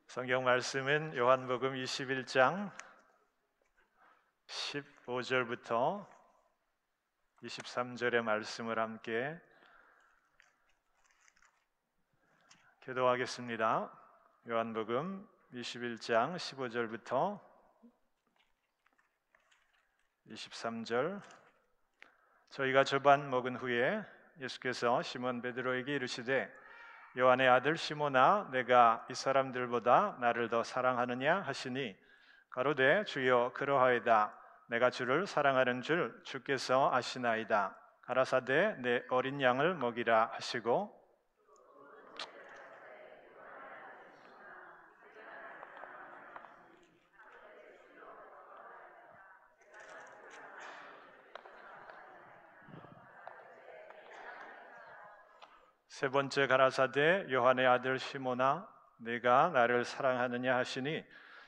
성경 말씀은 요한복음 21장 15절부터 23절의 말씀을 함께 기도하겠습니다. 요한복음 21장 15절부터 23절. 저희가 저반 먹은 후에 예수께서 시몬 베드로에게 이르시되 요한의 아들 시몬아, 내가 이 사람들보다 나를 더 사랑하느냐 하시니 가로되 주여 그러하이다. 내가 주를 사랑하는 줄 주께서 아시나이다. 가라사대 내 어린 양을 먹이라 하시고 세 번째 가라사대 요한의 아들 시몬아, 내가 나를 사랑하느냐 하시니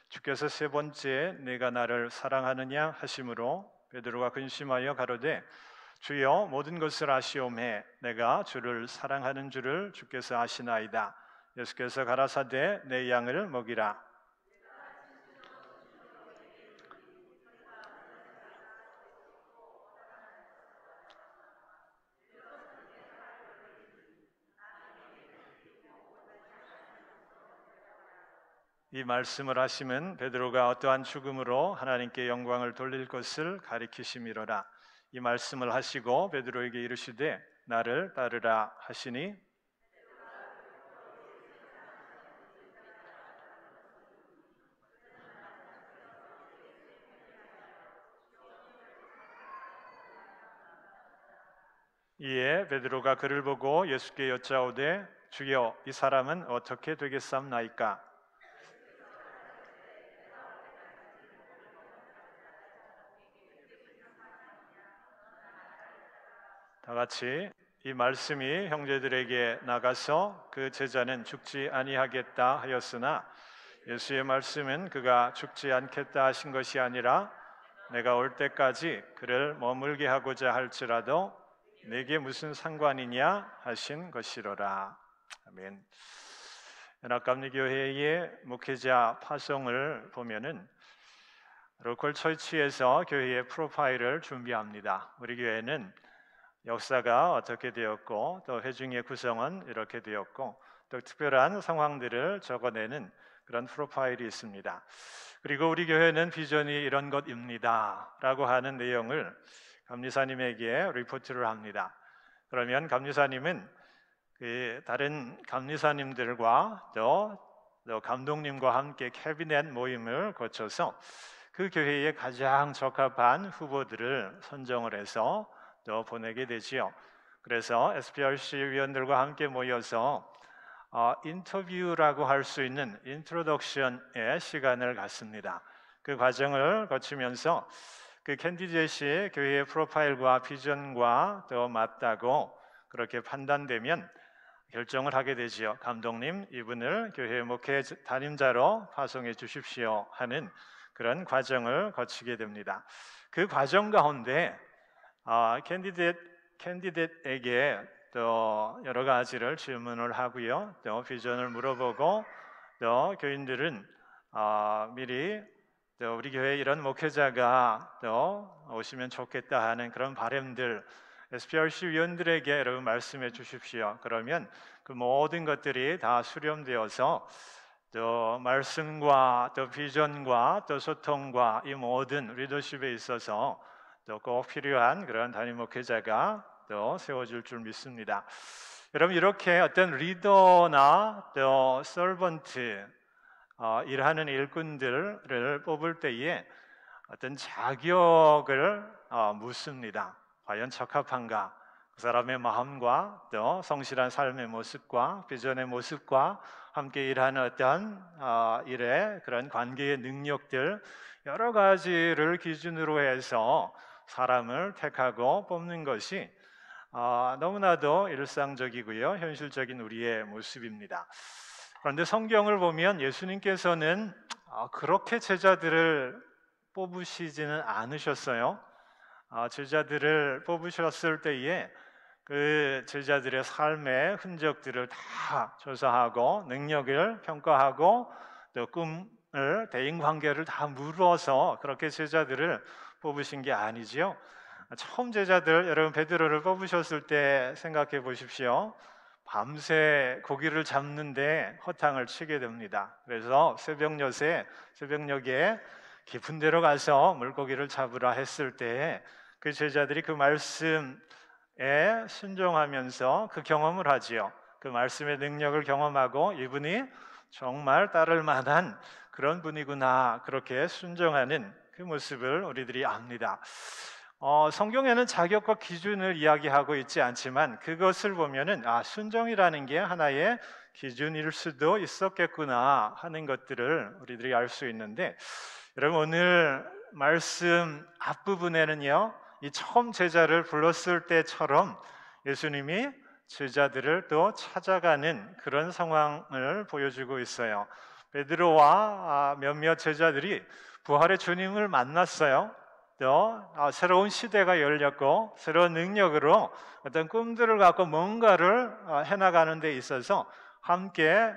주께서 세 번째 내가 나를 사랑하느냐 하심으로 베드로가 근심하여 가로되 주여 모든 것을 아시오매 내가 주를 사랑하는 줄을 주께서 아시나이다. 예수께서 가라사대 내 양을 먹이라. 이 말씀을 하시면 베드로가 어떠한 죽음으로 하나님께 영광을 돌릴 것을 가리키심이로라. 이 말씀을 하시고 베드로에게 이르시되 나를 따르라 하시니 이에 베드로가 그를 보고 예수께 여짜오되 주여 이 사람은 어떻게 되겠사옵나이까? 다 같이 이 말씀이 형제들에게 나가서 그 제자는 죽지 아니하겠다 하였으나 예수의 말씀은 그가 죽지 않겠다 하신 것이 아니라 내가 올 때까지 그를 머물게 하고자 할지라도 내게 무슨 상관이냐 하신 것이로라. 아멘. 연합감리교회의 목회자 파송을 보면은 로컬 처치에서 교회의 프로파일을 준비합니다. 우리 교회는 역사가 어떻게 되었고 또 회중의 구성은 이렇게 되었고 또 특별한 상황들을 적어내는 그런 프로파일이 있습니다. 그리고 우리 교회는 비전이 이런 것입니다 라고 하는 내용을 감리사님에게 리포트를 합니다. 그러면 감리사님은 그 다른 감리사님들과 또 감독님과 함께 캐비넷 모임을 거쳐서 그 교회에 가장 적합한 후보들을 선정을 해서 또 보내게 되지요. 그래서 SPRC 위원들과 함께 모여서 인터뷰라고 할 수 있는 인트로덕션의 시간을 갖습니다. 그 과정을 거치면서 그 캔디데이트의 교회의 프로파일과 비전과 또 맞다고 그렇게 판단되면 결정을 하게 되지요. 감독님, 이분을 교회 목회 담임자로 파송해 주십시오 하는 그런 과정을 거치게 됩니다. 그 과정 가운데 캔디데이트에게 또 여러 가지를 질문을 하고요. 또 비전을 물어보고 또 교인들은 미리 또 우리 교회에 이런 목회자가 또 오시면 좋겠다 하는 그런 바람들 SPRC 위원들에게 여러분 말씀해 주십시오. 그러면 그 모든 것들이 다 수렴되어서 또 말씀과 또 비전과 또 소통과 이 모든 리더십에 있어서 또 꼭 필요한 그런 담임 목회자가 또 세워질 줄 믿습니다. 여러분 이렇게 어떤 리더나 또 서번트 일하는 일꾼들을 뽑을 때에 어떤 자격을 묻습니다. 과연 적합한가? 그 사람의 마음과 또 성실한 삶의 모습과 비전의 모습과 함께 일하는 어떤 일의 그런 관계의 능력들 여러 가지를 기준으로 해서 사람을 택하고 뽑는 것이 너무나도 일상적이고요 현실적인 우리의 모습입니다. 그런데 성경을 보면 예수님께서는 그렇게 제자들을 뽑으시지는 않으셨어요. 제자들을 뽑으셨을 때에 그 제자들의 삶의 흔적들을 다 조사하고 능력을 평가하고 또 꿈을, 대인관계를 다 물어서 그렇게 제자들을 뽑으신 게 아니지요. 처음 제자들, 여러분 베드로를 뽑으셨을 때 생각해 보십시오. 밤새 고기를 잡는데 허탕을 치게 됩니다. 그래서 새벽녘에 깊은 데로 가서 물고기를 잡으라 했을 때 그 제자들이 그 말씀에 순종하면서 그 경험을 하지요. 그 말씀의 능력을 경험하고 이분이 정말 따를 만한 그런 분이구나, 그렇게 순종하는 그 모습을 우리들이 압니다. 성경에는 자격과 기준을 이야기하고 있지 않지만 그것을 보면은 순종이라는 게 하나의 기준일 수도 있었겠구나 하는 것들을 우리들이 알 수 있는데, 여러분 오늘 말씀 앞부분에는요, 이 처음 제자를 불렀을 때처럼 예수님이 제자들을 또 찾아가는 그런 상황을 보여주고 있어요. 베드로와 몇몇 제자들이 부활의 주님을 만났어요. 또 새로운 시대가 열렸고 새로운 능력으로 어떤 꿈들을 갖고 뭔가를 해나가는 데 있어서 함께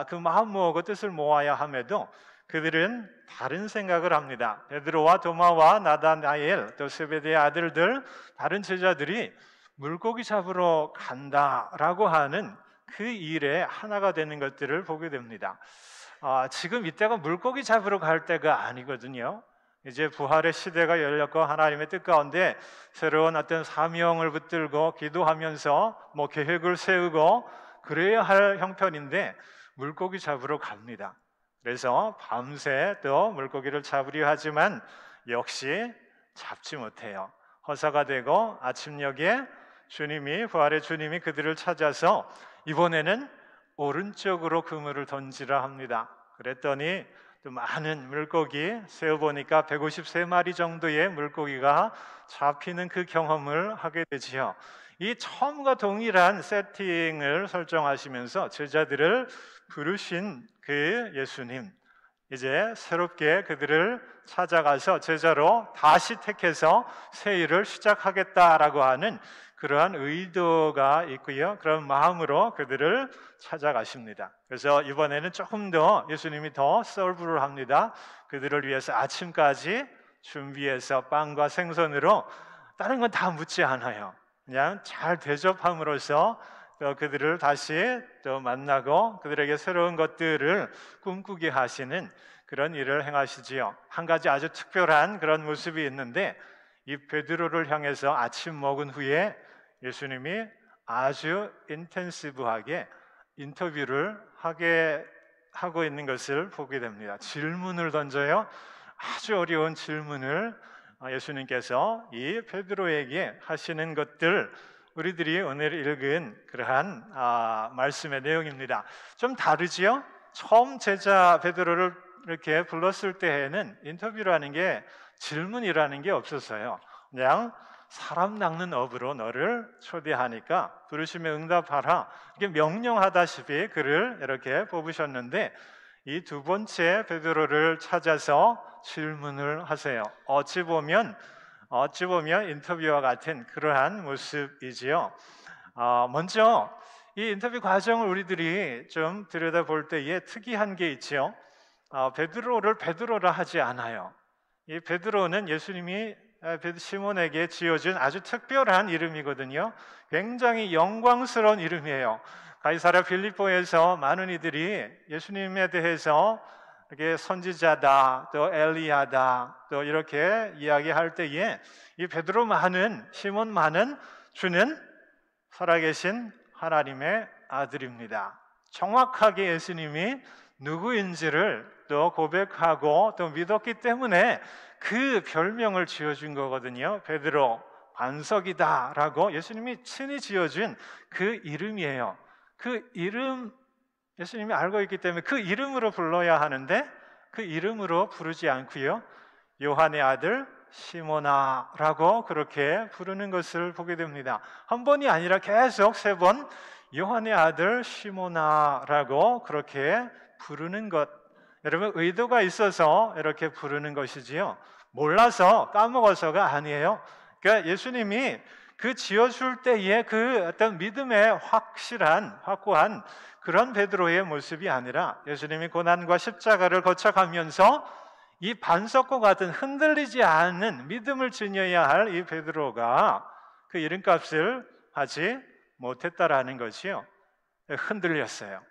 그 마음 모으고 뜻을 모아야 함에도 그들은 다른 생각을 합니다. 베드로와 도마와 나다나엘, 또 세베대의 아들들, 다른 제자들이 물고기 잡으러 간다라고 하는 그 일에 하나가 되는 것들을 보게 됩니다. 지금 이때가 물고기 잡으러 갈 때가 아니거든요. 이제 부활의 시대가 열렸고 하나님의 뜻 가운데 새로운 어떤 사명을 붙들고 기도하면서 계획을 세우고 그래야 할 형편인데 물고기 잡으러 갑니다. 그래서 밤새 또 물고기를 잡으려 하지만 역시 잡지 못해요. 허사가 되고 아침녘에 부활의 주님이 그들을 찾아서 이번에는 오른쪽으로 그물을 던지라 합니다. 그랬더니 또 많은 물고기, 세어보니까 153마리 정도의 물고기가 잡히는 그 경험을 하게 되지요. 이 처음과 동일한 세팅을 설정하시면서 제자들을 부르신 그 예수님, 이제 새롭게 그들을 찾아가서 제자로 다시 택해서 새 일을 시작하겠다라고 하는 그러한 의도가 있고요. 그런 마음으로 그들을 찾아가십니다. 그래서 이번에는 조금 더 예수님이 더 서브를 합니다. 그들을 위해서 아침까지 준비해서 빵과 생선으로 다른 건 다 묻지 않아요. 그냥 잘 대접함으로써 또 그들을 다시 또 만나고 그들에게 새로운 것들을 꿈꾸게 하시는 그런 일을 행하시지요. 한 가지 아주 특별한 그런 모습이 있는데, 이 베드로를 향해서 아침 먹은 후에 예수님이 아주 인텐시브하게 인터뷰를 하고 있는 것을 보게 됩니다. 질문을 던져요. 아주 어려운 질문을 예수님께서 이 베드로에게 하시는 것들, 우리들이 오늘 읽은 그러한 말씀의 내용입니다. 좀 다르지요? 처음 제자 베드로를 이렇게 불렀을 때에는 인터뷰라는 게, 질문이라는 게 없었어요. 그냥 사람 낚는 업으로 너를 초대하니까 부르시면 응답하라, 이게 명령하다시피 그를 이렇게 뽑으셨는데, 이 두 번째 베드로를 찾아서 질문을 하세요. 어찌 보면 인터뷰와 같은 그러한 모습이지요. 먼저 이 인터뷰 과정을 우리들이 좀 들여다볼 때에 특이한 게 있죠. 베드로를 베드로라 하지 않아요. 이 베드로는 예수님이 시몬에게 지어준 아주 특별한 이름이거든요. 굉장히 영광스러운 이름이에요. 가이사랴 빌립보에서 많은 이들이 예수님에 대해서 이렇게 선지자다, 또 엘리야다, 또 이렇게 이야기할 때에 이 베드로만은, 시몬만은 주는 살아계신 하나님의 아들입니다. 정확하게 예수님이 누구인지를 또 고백하고 또 믿었기 때문에 그 별명을 지어준 거거든요. 베드로, 반석이다라고 예수님이 친히 지어준 그 이름이에요. 그 이름 예수님이 알고 있기 때문에 그 이름으로 불러야 하는데 그 이름으로 부르지 않고요, 요한의 아들 시몬아라고 그렇게 부르는 것을 보게 됩니다. 한 번이 아니라 계속 3번 요한의 아들 시몬아라고 그렇게 부르는 것, 여러분 의도가 있어서 이렇게 부르는 것이지요, 몰라서 까먹어서가 아니에요. 그러니까 예수님이 그 지어줄 때의 그 어떤 믿음의 확고한 그런 베드로의 모습이 아니라 예수님이 고난과 십자가를 거쳐가면서 이 반석과 같은 흔들리지 않는 믿음을 지녀야 할 이 베드로가 그 이름값을 하지 못했다라는 것이요, 흔들렸어요.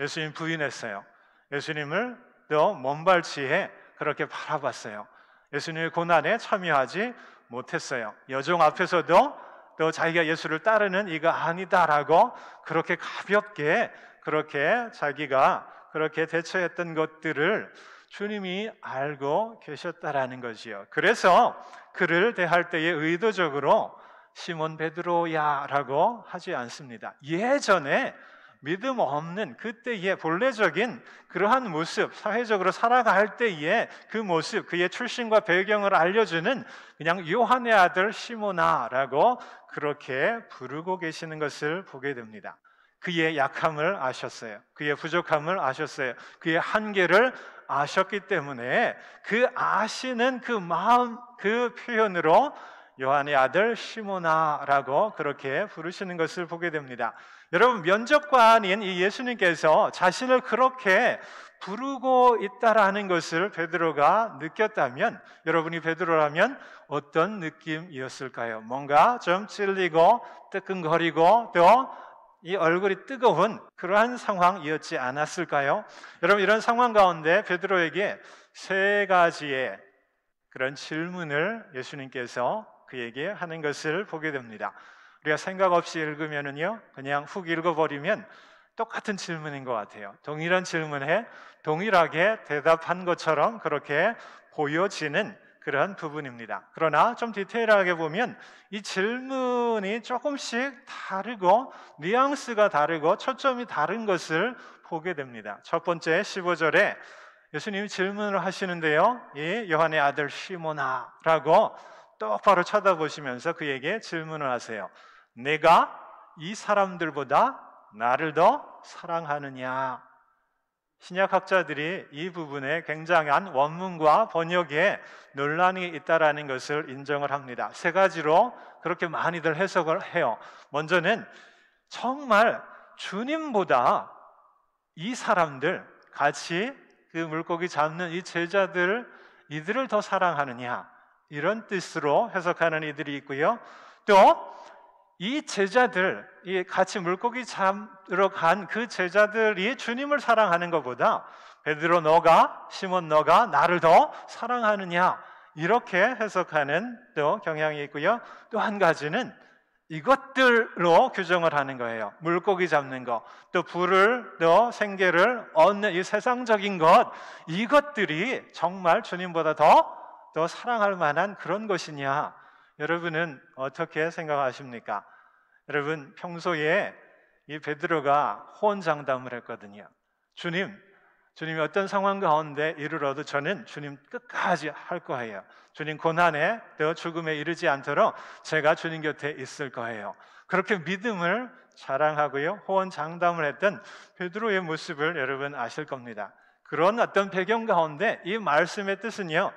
예수님 부인했어요. 예수님을 또 먼발치에 그렇게 바라봤어요. 예수님의 고난에 참여하지 못했어요. 여종 앞에서도 또 자기가 예수를 따르는 이가 아니다라고 그렇게 가볍게 그렇게 자기가 그렇게 대처했던 것들을 주님이 알고 계셨다라는 것이요. 그래서 그를 대할 때에 의도적으로 시몬 베드로야라고 하지 않습니다. 예전에 믿음 없는 그때의 본래적인 그러한 모습, 사회적으로 살아갈 때의 그 모습, 그의 출신과 배경을 알려주는 그냥 요한의 아들 시몬아라고 그렇게 부르고 계시는 것을 보게 됩니다. 그의 약함을 아셨어요. 그의 부족함을 아셨어요. 그의 한계를 아셨기 때문에 그 아시는 그 마음, 그 표현으로 요한의 아들 시몬아라고 그렇게 부르시는 것을 보게 됩니다. 여러분, 면접관인 이 예수님께서 자신을 그렇게 부르고 있다라는 것을 베드로가 느꼈다면, 여러분이 베드로라면 어떤 느낌이었을까요? 뭔가 좀 찔리고 뜨끔거리고 또 이 얼굴이 뜨거운 그러한 상황이었지 않았을까요? 여러분, 이런 상황 가운데 베드로에게 세 가지의 그런 질문을 예수님께서 그에게 하는 것을 보게 됩니다. 우리가 생각 없이 읽으면은요, 그냥 훅 읽어버리면 똑같은 질문인 것 같아요. 동일한 질문에 동일하게 대답한 것처럼 그렇게 보여지는 그러한 부분입니다. 그러나 좀 디테일하게 보면 이 질문이 조금씩 다르고 뉘앙스가 다르고 초점이 다른 것을 보게 됩니다. 첫 번째 15절에 예수님이 질문을 하시는데요, 이 요한의 아들 시몬아라고 똑바로 쳐다보시면서 그에게 질문을 하세요. 내가 이 사람들보다 나를 더 사랑하느냐? 신약학자들이 이 부분에 굉장한 원문과 번역에 논란이 있다라는 것을 인정을 합니다. 세 가지로 그렇게 많이들 해석을 해요. 먼저는 정말 주님보다 이 사람들, 같이 그 물고기 잡는 이 제자들, 이들을 더 사랑하느냐, 이런 뜻으로 해석하는 이들이 있고요. 또 이 제자들, 이 같이 물고기 잡으러 간 그 제자들이 주님을 사랑하는 것보다 베드로 너가, 시몬 너가 나를 더 사랑하느냐, 이렇게 해석하는 또 경향이 있고요. 또 한 가지는 이것들로 규정을 하는 거예요. 물고기 잡는 것, 또 불을, 또 생계를 얻는 이 세상적인 것, 이것들이 정말 주님보다 더 사랑할 만한 그런 것이냐? 여러분은 어떻게 생각하십니까? 여러분, 평소에 이 베드로가 호언장담을 했거든요. 주님이 어떤 상황 가운데 이르러도 저는 주님 끝까지 할 거예요. 주님 고난에 또 죽음에 이르지 않도록 제가 주님 곁에 있을 거예요. 그렇게 믿음을 자랑하고요, 호언장담을 했던 베드로의 모습을 여러분 아실 겁니다. 그런 어떤 배경 가운데 이 말씀의 뜻은요,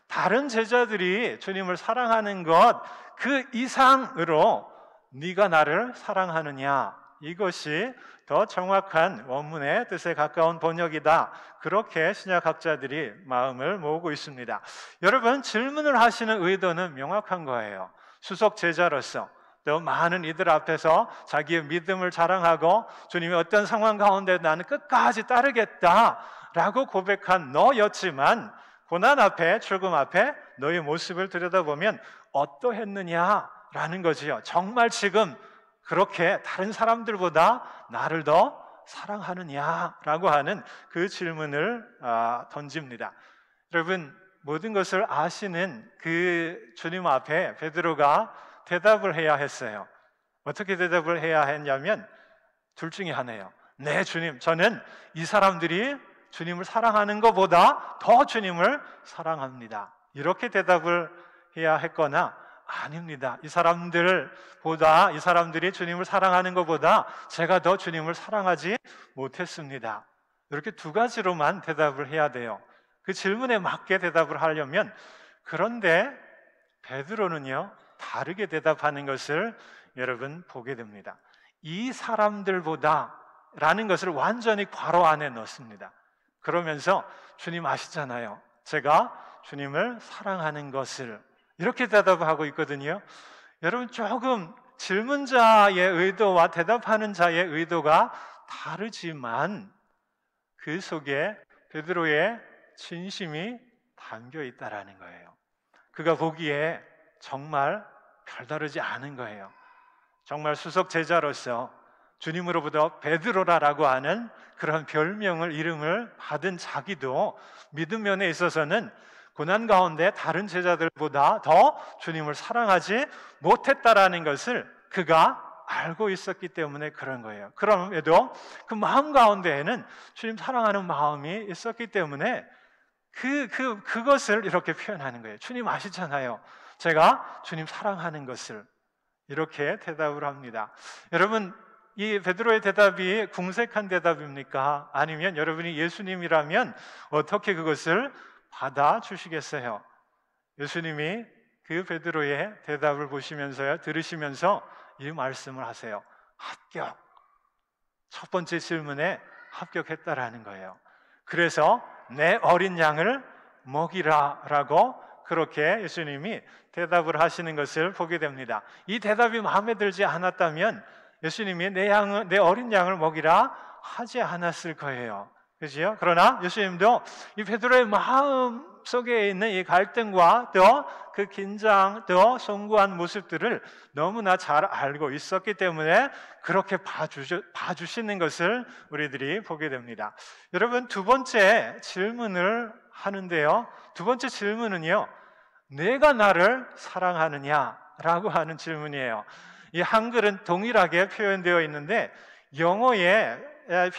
다른 제자들이 주님을 사랑하는 것 그 이상으로 네가 나를 사랑하느냐, 이것이 더 정확한 원문의 뜻에 가까운 번역이다, 그렇게 신약학자들이 마음을 모으고 있습니다. 여러분, 질문을 하시는 의도는 명확한 거예요. 수석 제자로서 또 많은 이들 앞에서 자기의 믿음을 자랑하고 주님이 어떤 상황 가운데 나는 끝까지 따르겠다라고 고백한 너였지만 고난 앞에, 죽음 앞에 너의 모습을 들여다보면 어떠했느냐라는 거지요. 정말 지금 그렇게 다른 사람들보다 나를 더 사랑하느냐라고 하는 그 질문을 던집니다. 여러분, 모든 것을 아시는 그 주님 앞에 베드로가 대답을 해야 했어요. 어떻게 대답을 해야 했냐면 둘 중에 하나예요. 네, 주님, 저는 이 사람들이 주님을 사랑하는 것보다 더 주님을 사랑합니다. 이렇게 대답을 해야 했거나, 아닙니다, 이 사람들이 주님을 사랑하는 것보다 제가 더 주님을 사랑하지 못했습니다. 이렇게 두 가지로만 대답을 해야 돼요. 그 질문에 맞게 대답을 하려면. 그런데 베드로는요, 다르게 대답하는 것을 여러분 보게 됩니다. 이 사람들보다 라는 것을 완전히 괄호 안에 넣습니다. 그러면서 주님 아시잖아요. 제가 주님을 사랑하는 것을, 이렇게 대답하고 있거든요. 여러분, 조금 질문자의 의도와 대답하는 자의 의도가 다르지만 그 속에 베드로의 진심이 담겨 있다라는 거예요. 그가 보기에 정말 별다르지 않은 거예요. 정말 수석 제자로서 주님으로부터 베드로라고 하는 그런 별명을, 이름을 받은 자기도 믿음 면에 있어서는 고난 가운데 다른 제자들보다 더 주님을 사랑하지 못했다라는 것을 그가 알고 있었기 때문에 그런 거예요. 그럼에도 그 마음 가운데에는 주님 사랑하는 마음이 있었기 때문에 그것을 이렇게 표현하는 거예요. 주님 아시잖아요. 제가 주님 사랑하는 것을, 이렇게 대답을 합니다. 여러분, 이 베드로의 대답이 궁색한 대답입니까? 아니면 여러분이 예수님이라면 어떻게 그것을 받아주시겠어요? 예수님이 그 베드로의 대답을 보시면서요, 들으시면서 이 말씀을 하세요. 합격. 첫 번째 질문에 합격했다라는 거예요. 그래서 내 어린 양을 먹이라 라고 그렇게 예수님이 대답을 하시는 것을 보게 됩니다. 이 대답이 마음에 들지 않았다면 예수님이 내 어린 양을 먹이라 하지 않았을 거예요. 그렇죠? 그러나 예수님도 이 베드로의 마음 속에 있는 이 갈등과 또 그 긴장, 또 송구한 모습들을 너무나 잘 알고 있었기 때문에 그렇게 봐주시는 것을 우리들이 보게 됩니다. 여러분, 두 번째 질문을 하는데요, 두 번째 질문은요, 내가 나를 사랑하느냐라고 하는 질문이에요. 이 한글은 동일하게 표현되어 있는데 영어의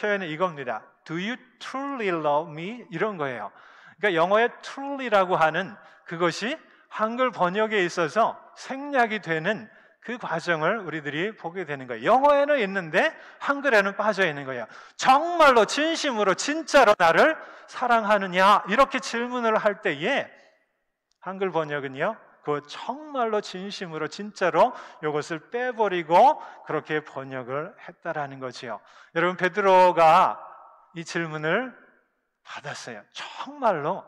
표현은 이겁니다. Do you truly love me? 이런 거예요. 그러니까 영어의 truly라고 하는 그것이 한글 번역에 있어서 생략이 되는 그 과정을 우리들이 보게 되는 거예요. 영어에는 있는데 한글에는 빠져 있는 거예요. 정말로 진심으로 진짜로 나를 사랑하느냐, 이렇게 질문을 할 때에 한글 번역은요, 그 정말로 진심으로 진짜로 이것을 빼버리고 그렇게 번역을 했다라는 거지요. 여러분, 베드로가 이 질문을 받았어요. 정말로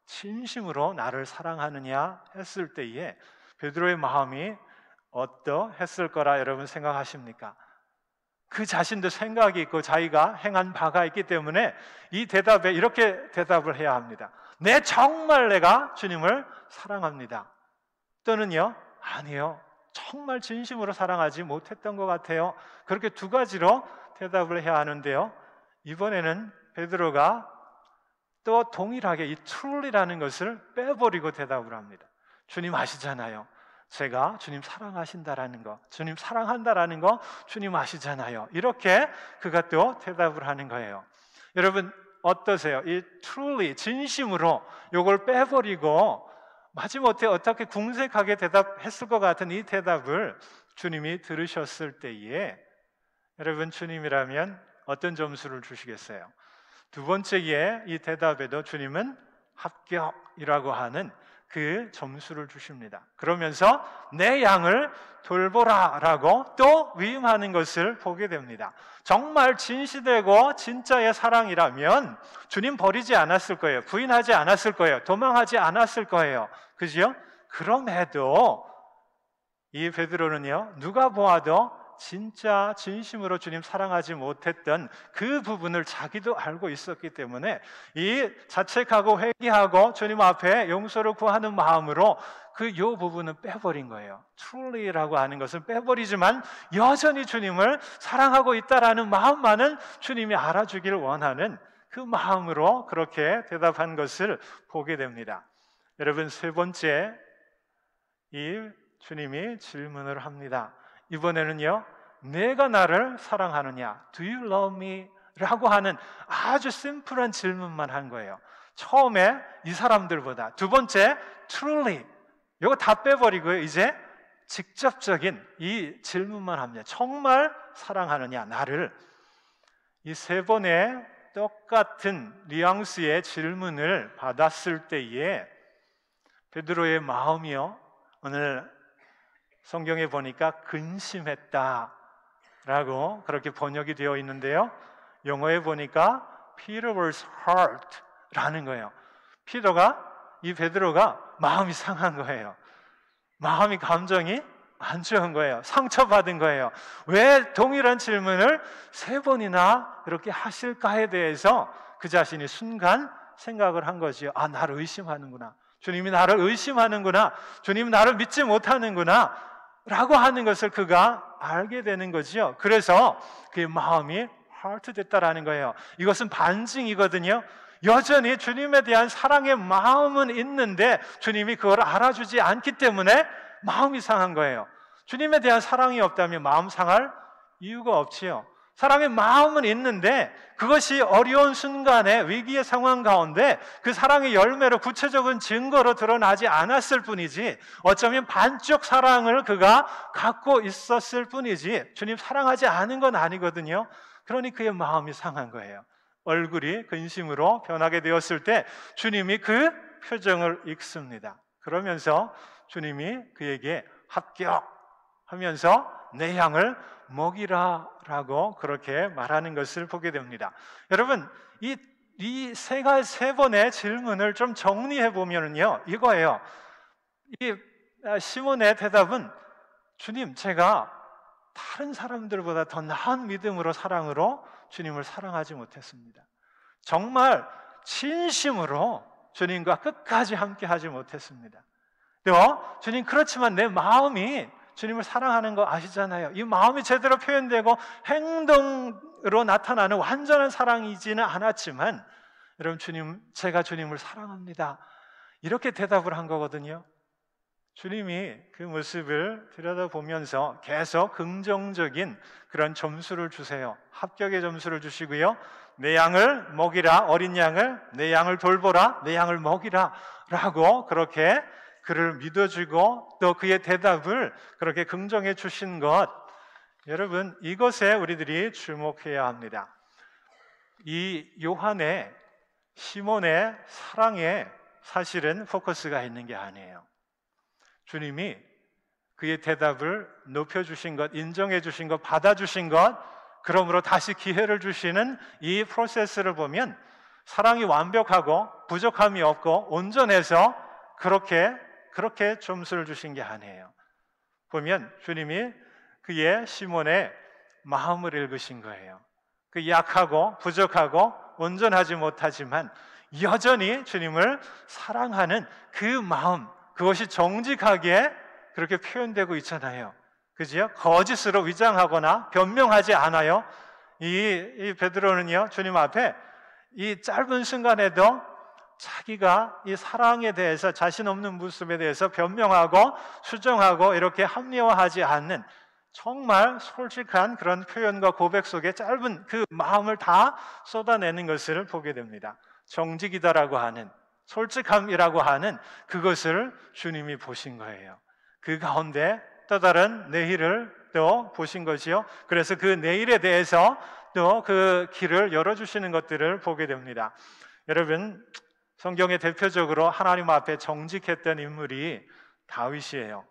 진심으로 나를 사랑하느냐 했을 때에 베드로의 마음이 어떠했을 거라 여러분 생각하십니까? 그 자신도 생각이 있고 자기가 행한 바가 있기 때문에 이 대답에 이렇게 대답을 해야 합니다. 정말 내가 주님을 사랑합니다. 또는요, 아니요, 정말 진심으로 사랑하지 못했던 것 같아요. 그렇게 두 가지로 대답을 해야 하는데요, 이번에는 베드로가 또 동일하게 이 truly라는 것을 빼버리고 대답을 합니다. 주님 아시잖아요. 제가 주님 사랑하신다라는 거, 주님 사랑한다라는 거 주님 아시잖아요. 이렇게 그가 또 대답을 하는 거예요. 여러분 어떠세요? 이 truly, 진심으로 이걸 빼버리고 마지못해 어떻게 궁색하게 대답했을 것 같은 이 대답을 주님이 들으셨을 때에 여러분, 주님이라면 어떤 점수를 주시겠어요? 두 번째에 이 대답에도 주님은 합격이라고 하는 그 점수를 주십니다. 그러면서 내 양을 돌보라 라고 또 위임하는 것을 보게 됩니다. 정말 진실되고 진짜의 사랑이라면 주님 버리지 않았을 거예요. 부인하지 않았을 거예요. 도망하지 않았을 거예요. 그죠? 그럼에도 이 베드로는요, 누가 보아도 진짜 진심으로 주님 사랑하지 못했던 그 부분을 자기도 알고 있었기 때문에 이 자책하고 회개하고 주님 앞에 용서를 구하는 마음으로 요 부분은 빼버린 거예요. truly라고 하는 것은 빼버리지만 여전히 주님을 사랑하고 있다라는 마음만은 주님이 알아주기를 원하는 그 마음으로 그렇게 대답한 것을 보게 됩니다. 여러분, 세 번째, 이 주님이 질문을 합니다. 이번에는요, 내가 나를 사랑하느냐, Do you love me? 라고 하는 아주 심플한 질문만 한 거예요. 처음에 이 사람들보다, 두 번째 truly, 이거 다 빼버리고요, 이제 직접적인 이 질문만 합니다. 정말 사랑하느냐, 나를. 이 세 번의 똑같은 뉘앙스의 질문을 받았을 때에 베드로의 마음이요, 오늘 성경에 보니까 근심했다라고 그렇게 번역이 되어 있는데요, 영어에 보니까 Peter was hurt라는 거예요. 이 베드로가 마음이 상한 거예요. 감정이 안 좋은 거예요. 상처받은 거예요. 왜 동일한 질문을 3번이나 그렇게 하실까에 대해서 그 자신이 순간 생각을 한 거지요. 나를 의심하는구나. 주님이 나를 의심하는구나. 주님이 나를 믿지 못하는구나 라고 하는 것을 그가 알게 되는 거지요. 그래서 그의 마음이 하트됐다라는 거예요. 이것은 반증이거든요. 여전히 주님에 대한 사랑의 마음은 있는데 주님이 그걸 알아주지 않기 때문에 마음이 상한 거예요. 주님에 대한 사랑이 없다면 마음 상할 이유가 없지요. 사랑의 마음은 있는데 그것이 어려운 순간에 위기의 상황 가운데 그 사랑의 열매로 구체적인 증거로 드러나지 않았을 뿐이지, 어쩌면 반쪽 사랑을 그가 갖고 있었을 뿐이지 주님 사랑하지 않은 건 아니거든요. 그러니 그의 마음이 상한 거예요. 얼굴이 근심으로 변하게 되었을 때 주님이 그 표정을 읽습니다. 그러면서 주님이 그에게 합격하면서 내 양을 먹이라 라고 그렇게 말하는 것을 보게 됩니다. 여러분, 이 세 번의 질문을 좀 정리해 보면요, 이거예요. 이 시몬의 대답은, 주님, 제가 다른 사람들보다 더 나은 믿음으로, 사랑으로 주님을 사랑하지 못했습니다. 정말 진심으로 주님과 끝까지 함께 하지 못했습니다. 또 주님, 그렇지만 내 마음이 주님을 사랑하는 거 아시잖아요. 이 마음이 제대로 표현되고 행동으로 나타나는 완전한 사랑이지는 않았지만, 여러분, 제가 주님을 사랑합니다, 이렇게 대답을 한 거거든요. 주님이 그 모습을 들여다보면서 계속 긍정적인 그런 점수를 주세요. 합격의 점수를 주시고요, 내 양을 먹이라, 어린 양을, 내 양을 돌보라, 내 양을 먹이라 라고 그렇게 그를 믿어주고 또 그의 대답을 그렇게 긍정해 주신 것, 여러분, 이것에 우리들이 주목해야 합니다. 이 요한의 시몬의 사랑에 사실은 포커스가 있는 게 아니에요. 주님이 그의 대답을 높여주신 것, 인정해 주신 것, 받아주신 것, 그러므로 다시 기회를 주시는 이 프로세스를 보면 사랑이 완벽하고 부족함이 없고 온전해서 그렇게 점수를 주신 게 아니에요. 보면 주님이 그의 시몬의 마음을 읽으신 거예요. 그 약하고 부족하고 온전하지 못하지만 여전히 주님을 사랑하는 그 마음, 그것이 정직하게 그렇게 표현되고 있잖아요. 그죠? 거짓으로 위장하거나 변명하지 않아요. 이 베드로는요, 주님 앞에 이 짧은 순간에도 자기가 이 사랑에 대해서, 자신 없는 모습에 대해서 변명하고 수정하고 이렇게 합리화하지 않는 정말 솔직한 그런 표현과 고백 속에 짧은 그 마음을 다 쏟아내는 것을 보게 됩니다. 정직이다라고 하는, 솔직함이라고 하는 그것을 주님이 보신 거예요. 그 가운데 또 다른 내일을 또 보신 거지요. 그래서 그 내일에 대해서 또 그 길을 열어주시는 것들을 보게 됩니다. 여러분, 성경의 대표적으로 하나님 앞에 정직했던 인물이 다윗이에요.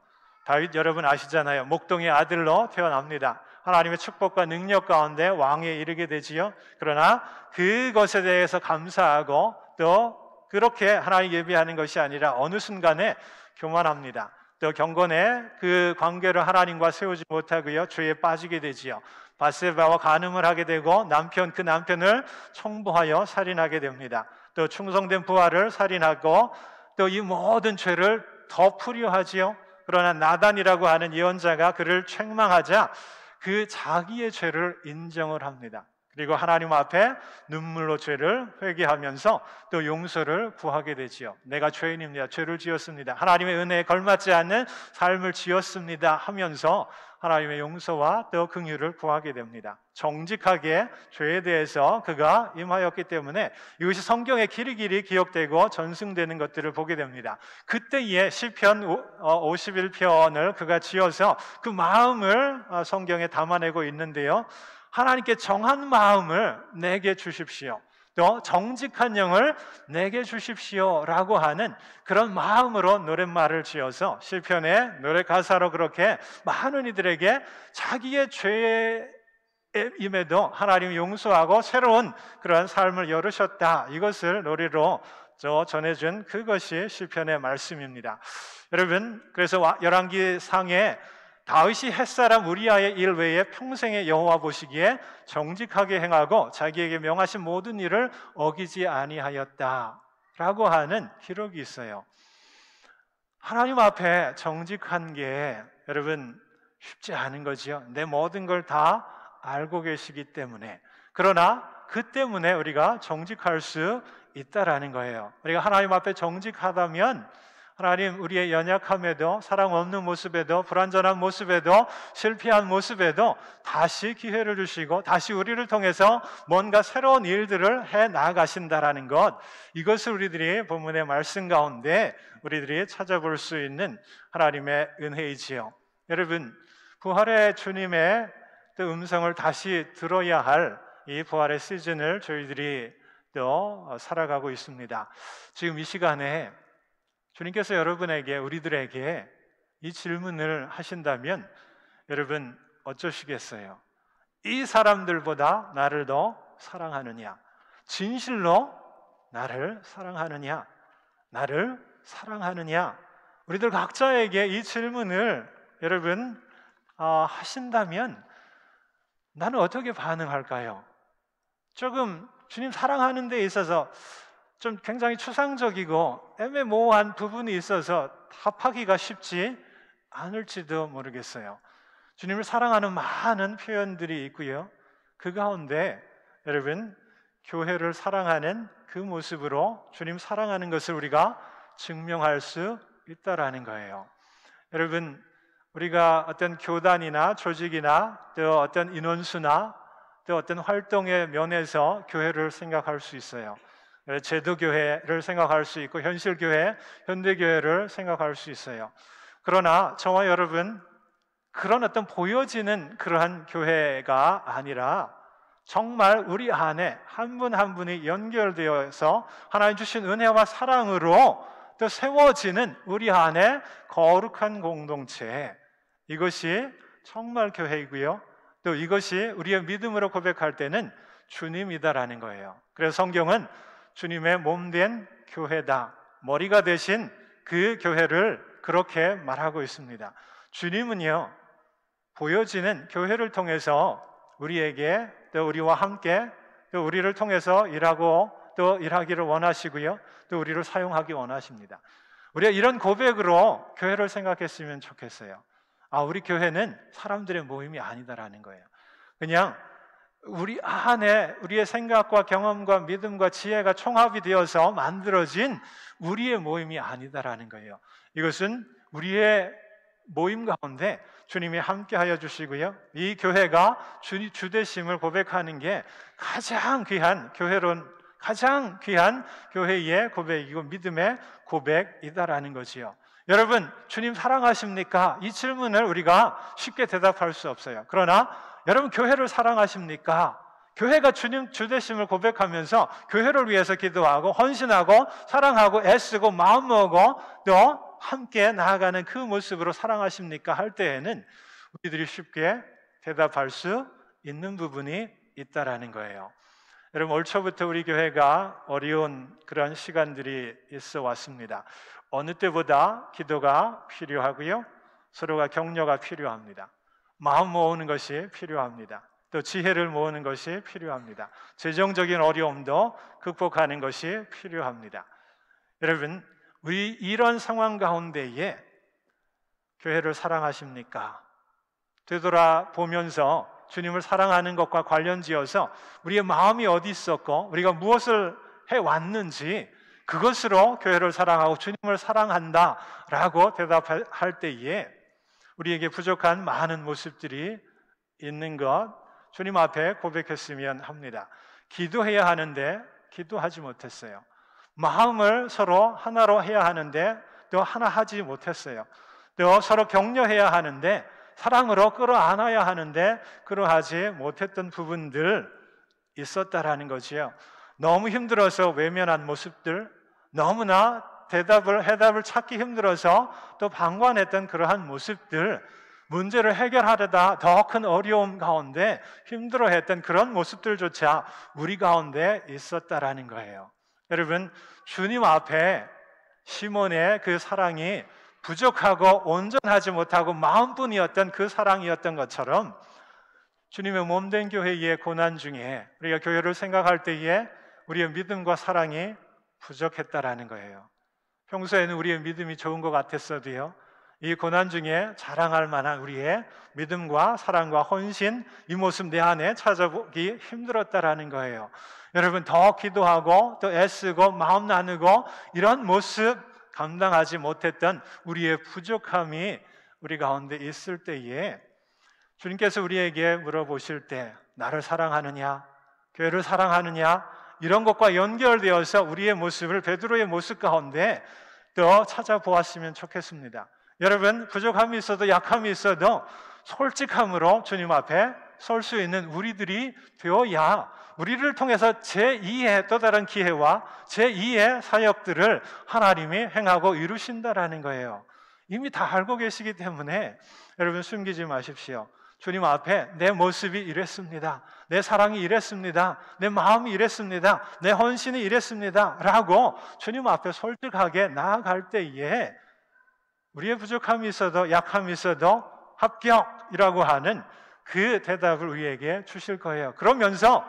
다윗 여러분 아시잖아요. 목동의 아들로 태어납니다. 하나님의 축복과 능력 가운데 왕에 이르게 되지요. 그러나 그것에 대해서 감사하고 또 그렇게 하나님 예배하는 것이 아니라 어느 순간에 교만합니다. 또 경건의 그 관계를 하나님과 세우지 못하고요, 죄에 빠지게 되지요. 바세바와 간음을 하게 되고 그 남편을 총포하여 살인하게 됩니다. 또 충성된 부하를 살인하고 또 이 모든 죄를 덮으려 하지요. 그러나 나단이라고 하는 예언자가 그를 책망하자 그 자기의 죄를 인정을 합니다. 그리고 하나님 앞에 눈물로 죄를 회개하면서 또 용서를 구하게 되지요. 내가 죄인입니다. 죄를 지었습니다. 하나님의 은혜에 걸맞지 않는 삶을 지었습니다 하면서 하나님의 용서와 또 긍휼을 구하게 됩니다. 정직하게 죄에 대해서 그가 임하였기 때문에 이것이 성경에 길이길이 기억되고 전승되는 것들을 보게 됩니다. 그때에 시편 51편을 그가 지어서 그 마음을 성경에 담아내고 있는데요, 하나님께 정한 마음을 내게 주십시오, 또 정직한 영을 내게 주십시오 라고 하는 그런 마음으로 노랫말을 지어서 시편의 노래 가사로 그렇게 많은 이들에게 자기의 죄에 임에도 하나님 용서하고 새로운 그러한 삶을 열으셨다. 이것을 노래로 전해준 그것이 시편의 말씀입니다. 여러분, 그래서 열왕기 상에 다윗이 햇사람 우리아의 일 외에 평생에 여호와 보시기에 정직하게 행하고 자기에게 명하신 모든 일을 어기지 아니하였다라고 하는 기록이 있어요. 하나님 앞에 정직한 게 여러분 쉽지 않은 거지요. 내 모든 걸 다 알고 계시기 때문에. 그러나 그 때문에 우리가 정직할 수 있다라는 거예요. 우리가 하나님 앞에 정직하다면 하나님 우리의 연약함에도, 사랑 없는 모습에도, 불완전한 모습에도, 실패한 모습에도 다시 기회를 주시고 다시 우리를 통해서 뭔가 새로운 일들을 해 나가신다라는 것, 이것을 우리들이 본문의 말씀 가운데 우리들이 찾아볼 수 있는 하나님의 은혜이지요. 여러분, 부활의 주님의 또 음성을 다시 들어야 할 이 부활의 시즌을 저희들이 또 살아가고 있습니다. 지금 이 시간에 주님께서 여러분에게, 우리들에게 이 질문을 하신다면 여러분 어쩌시겠어요? 이 사람들보다 나를 더 사랑하느냐? 진실로 나를 사랑하느냐? 나를 사랑하느냐? 우리들 각자에게 이 질문을 여러분 하신다면 나는 어떻게 반응할까요? 조금 주님 사랑하는 데 있어서 좀 굉장히 추상적이고 애매모호한 부분이 있어서 답하기가 쉽지 않을지도 모르겠어요. 주님을 사랑하는 많은 표현들이 있고요. 그 가운데 여러분 교회를 사랑하는 그 모습으로 주님 사랑하는 것을 우리가 증명할 수 있다라는 거예요. 여러분, 우리가 어떤 교단이나 조직이나 또 어떤 인원수나 또 어떤 활동의 면에서 교회를 생각할 수 있어요. 제도교회를 생각할 수 있고 현실교회, 현대교회를 생각할 수 있어요. 그러나 저와 여러분, 그런 어떤 보여지는 그러한 교회가 아니라 정말 우리 안에 한 분 한 분이 연결되어서 하나님 주신 은혜와 사랑으로 또 세워지는 우리 안에 거룩한 공동체, 이것이 정말 교회이고요. 또 이것이 우리의 믿음으로 고백할 때는 주님이다라는 거예요. 그래서 성경은 주님의 몸된 교회다, 머리가 되신 그 교회를 그렇게 말하고 있습니다. 주님은요, 보여지는 교회를 통해서 우리에게 또 우리와 함께 또 우리를 통해서 일하고 또 일하기를 원하시고요, 또 우리를 사용하기 원하십니다. 우리가 이런 고백으로 교회를 생각했으면 좋겠어요. 우리 교회는 사람들의 모임이 아니다라는 거예요. 그냥 우리 안에 우리의 생각과 경험과 믿음과 지혜가 총합이 되어서 만들어진 우리의 모임이 아니다라는 거예요. 이것은 우리의 모임 가운데 주님이 함께하여 주시고요, 이 교회가 주되심을 고백하는 게 가장 귀한 가장 귀한 교회의 고백이고 믿음의 고백이다라는 거지요. 여러분, 주님 사랑하십니까? 이 질문을 우리가 쉽게 대답할 수 없어요. 그러나 여러분, 교회를 사랑하십니까? 교회가 주님 주되심을 고백하면서 교회를 위해서 기도하고 헌신하고 사랑하고 애쓰고 마음먹고 또 함께 나아가는 그 모습으로 사랑하십니까? 할 때에는 우리들이 쉽게 대답할 수 있는 부분이 있다라는 거예요. 여러분, 올 초부터 우리 교회가 어려운 그런 시간들이 있어 왔습니다. 어느 때보다 기도가 필요하고요, 서로가 격려가 필요합니다. 마음 모으는 것이 필요합니다. 또 지혜를 모으는 것이 필요합니다. 재정적인 어려움도 극복하는 것이 필요합니다. 여러분, 우리 이런 상황 가운데에 교회를 사랑하십니까? 되돌아보면서 주님을 사랑하는 것과 관련지어서 우리의 마음이 어디 있었고 우리가 무엇을 해왔는지 그것으로 교회를 사랑하고 주님을 사랑한다라고 대답할 때에 우리에게 부족한 많은 모습들이 있는 것 주님 앞에 고백했으면 합니다. 기도해야 하는데 기도하지 못했어요. 마음을 서로 하나로 해야 하는데 또 하나 하지 못했어요. 또 서로 격려해야 하는데 사랑으로 끌어안아야 하는데 그러하지 못했던 부분들 있었다라는 거지요. 너무 힘들어서 외면한 모습들, 너무나 해답을 찾기 힘들어서 또 방관했던 그러한 모습들, 문제를 해결하려다 더 큰 어려움 가운데 힘들어했던 그런 모습들조차 우리 가운데 있었다라는 거예요. 여러분, 주님 앞에 시몬의 그 사랑이 부족하고 온전하지 못하고 마음뿐이었던 그 사랑이었던 것처럼 주님의 몸된 교회의 고난 중에 우리가 교회를 생각할 때에 우리의 믿음과 사랑이 부족했다라는 거예요. 평소에는 우리의 믿음이 좋은 것 같았어도요, 이 고난 중에 자랑할 만한 우리의 믿음과 사랑과 헌신, 이 모습 내 안에 찾아보기 힘들었다라는 거예요. 여러분, 더 기도하고 또 애쓰고 마음 나누고 이런 모습 감당하지 못했던 우리의 부족함이 우리 가운데 있을 때에 주님께서 우리에게 물어보실 때 나를 사랑하느냐, 교회를 사랑하느냐, 이런 것과 연결되어서 우리의 모습을 베드로의 모습 가운데 또 찾아보았으면 좋겠습니다. 여러분, 부족함이 있어도 약함이 있어도 솔직함으로 주님 앞에 설 수 있는 우리들이 되어야 우리를 통해서 제2의 또 다른 기회와 제2의 사역들을 하나님이 행하고 이루신다라는 거예요. 이미 다 알고 계시기 때문에 여러분, 숨기지 마십시오. 주님 앞에 내 모습이 이랬습니다, 내 사랑이 이랬습니다, 내 마음이 이랬습니다, 내 헌신이 이랬습니다 라고 주님 앞에 솔직하게 나아갈 때에 우리의 부족함이 있어도 약함이 있어도 합격이라고 하는 그 대답을 우리에게 주실 거예요. 그러면서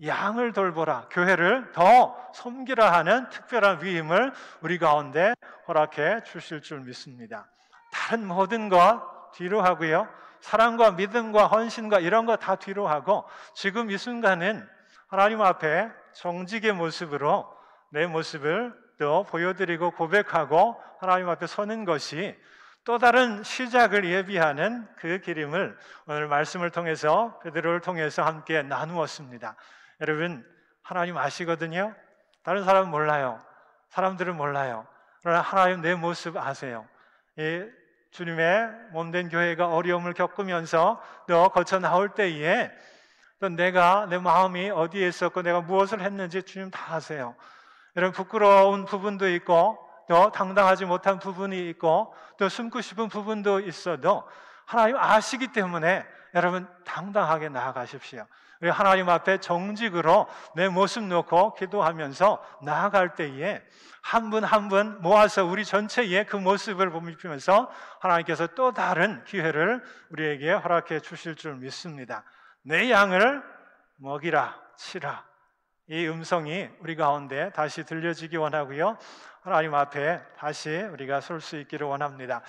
양을 돌보라, 교회를 더 섬기라 하는 특별한 위임을 우리 가운데 허락해 주실 줄 믿습니다. 다른 모든 것 뒤로 하고요, 사랑과 믿음과 헌신과 이런 거 다 뒤로 하고 지금 이 순간은 하나님 앞에 정직의 모습으로 내 모습을 또 보여드리고 고백하고 하나님 앞에 서는 것이 또 다른 시작을 예비하는 그 기림을 오늘 말씀을 통해서, 베드로를 통해서 함께 나누었습니다. 여러분, 하나님 아시거든요. 다른 사람은 몰라요. 사람들은 몰라요. 그러나 하나님 내 모습 아세요. 이 주님의 몸된 교회가 어려움을 겪으면서 또 거쳐 나올 때에 또 내가, 내 마음이 어디에 있었고 내가 무엇을 했는지 주님 다 아세요. 여러분, 부끄러운 부분도 있고 또 당당하지 못한 부분이 있고 또 숨고 싶은 부분도 있어도 하나님 아시기 때문에 여러분, 당당하게 나아가십시오. 우리 하나님 앞에 정직으로 내 모습 놓고 기도하면서 나아갈 때에 한 분 한 분 모아서 우리 전체의 그 모습을 보면서 하나님께서 또 다른 기회를 우리에게 허락해 주실 줄 믿습니다. 내 양을 먹이라, 치라, 이 음성이 우리 가운데 다시 들려지기 원하고요, 하나님 앞에 다시 우리가 설 수 있기를 원합니다.